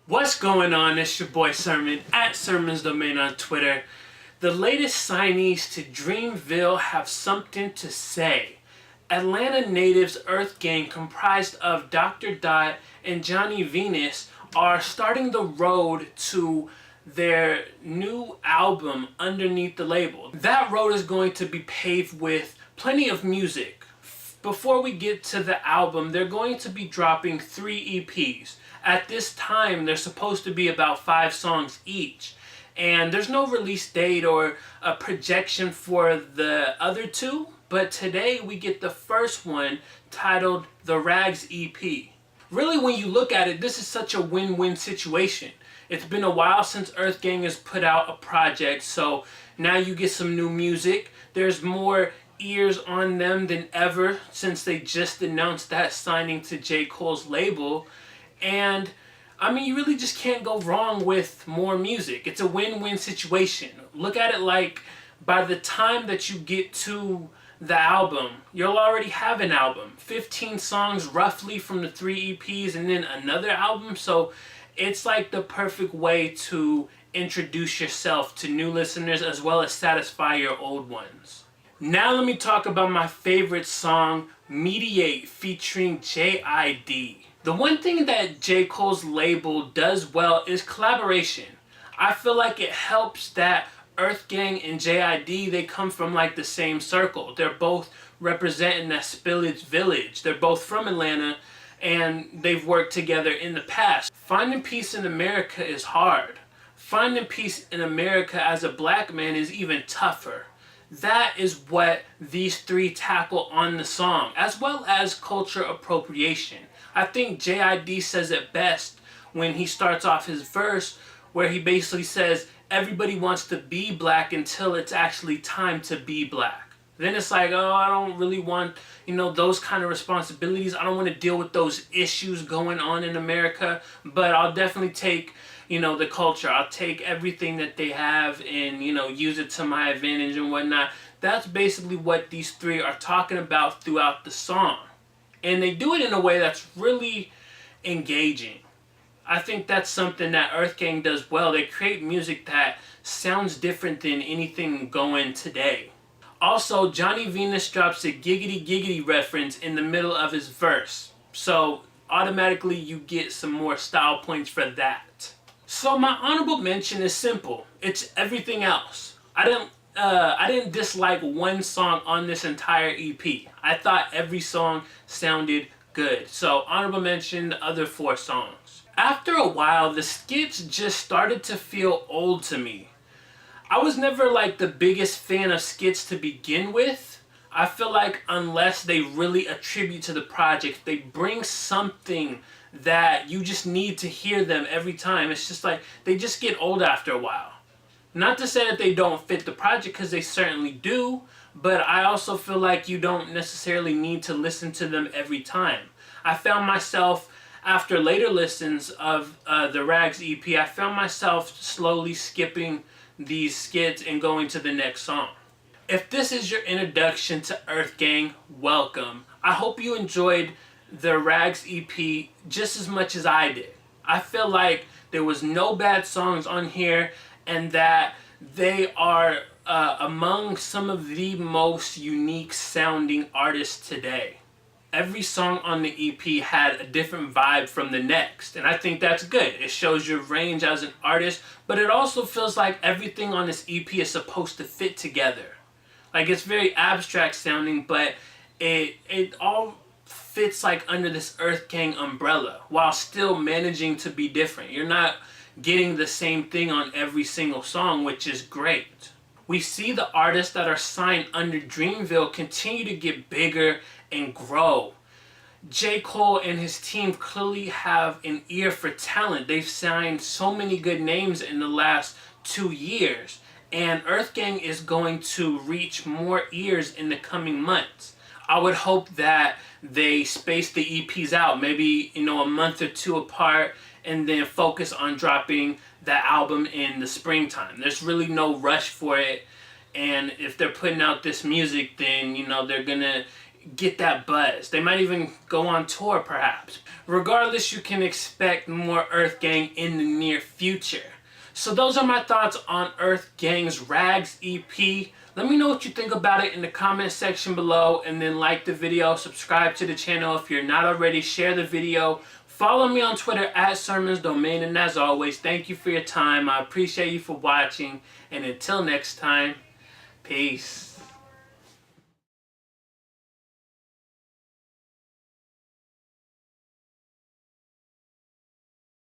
What's going on? It's your boy Sermon at Sermon's Domain on Twitter. The latest signees to Dreamville have something to say. Atlanta natives EarthGang, comprised of Dr. Dot and Johnny Venus, are starting the road to their new album underneath the label. That road is going to be paved with plenty of music. Before we get to the album, they're going to be dropping 3 EPs. At this time, they're supposed to be about 5 songs each. And there's no release date or a projection for the other 2, but today we get the first one titled The Rags EP. Really, when you look at it, this is such a win-win situation. It's been a while since EarthGang has put out a project, so now you get some new music. There's more ears on them than ever since they just announced that signing to J. Cole's label. And I mean, you really just can't go wrong with more music. It's a win-win situation. Look at it like by the time that you get to the album, you'll already have an album. 15 songs roughly from the 3 EPs and then another album. So it's like the perfect way to introduce yourself to new listeners as well as satisfy your old ones. Now let me talk about my favorite song, Mediate, featuring J.I.D. The one thing that J. Cole's label does well is collaboration. I feel like it helps that EarthGang and J.I.D., they come from like the same circle. They're both representing that Spillage Village. They're both from Atlanta and they've worked together in the past. Finding peace in America is hard. Finding peace in America as a black man is even tougher. That is what these 3 tackle on the song, as well as culture appropriation. I think J.I.D. says it best when he starts off his verse, where he basically says, everybody wants to be black until it's actually time to be black. Then it's like, oh, I don't really want, those kind of responsibilities. I don't want to deal with those issues going on in America, but I'll definitely take, the culture. I'll take everything that they have and, use it to my advantage and whatnot. That's basically what these 3 are talking about throughout the song. And they do it in a way that's really engaging. I think that's something that EarthGang does well. They create music that sounds different than anything going today. Also, Johnny Venus drops a giggity giggity reference in the middle of his verse. So automatically you get some more style points for that. So my honorable mention is simple. It's Everything Else. I didn't dislike one song on this entire EP. I thought every song sounded good. So honorable mention, the other 4 songs. After a while, the skits just started to feel old to me. I was never like the biggest fan of skits to begin with. I feel like unless they really attribute to the project, they bring something that you just need to hear them every time. It's just like they just get old after a while. Not to say that they don't fit the project, because they certainly do, but I also feel like you don't necessarily need to listen to them every time. I found myself, after later listens of the Rags EP, I found myself slowly skipping these skits and going to the next song. If this is your introduction to EarthGang, welcome. I hope you enjoyed the Rags EP just as much as I did. I feel like there was no bad songs on here, and that they are among some of the most unique sounding artists today. Every song on the EP had a different vibe from the next, and I think that's good. It shows your range as an artist, but it also feels like everything on this EP is supposed to fit together. Like, it's very abstract sounding, but it all fits like under this EarthGang umbrella while still managing to be different. You're not getting the same thing on every single song, which is great. We see the artists that are signed under Dreamville continue to get bigger and grow. J. Cole and his team clearly have an ear for talent. They've signed so many good names in the last 2 years, and EarthGang is going to reach more ears in the coming months. I would hope that they space the EPs out, maybe a month or 2 apart, and then focus on dropping the album in the springtime. There's really no rush for it, and if they're putting out this music, then they're gonna get that buzz. They might even go on tour perhaps. Regardless, you can expect more EarthGang in the near future. So those are my thoughts on EarthGang's Rags EP. Let me know what you think about it in the comment section below, and then like the video, subscribe to the channel if you're not already, share the video, follow me on Twitter at sermonsdomain, and as always, thank you for your time. I appreciate you for watching, and until next time, peace.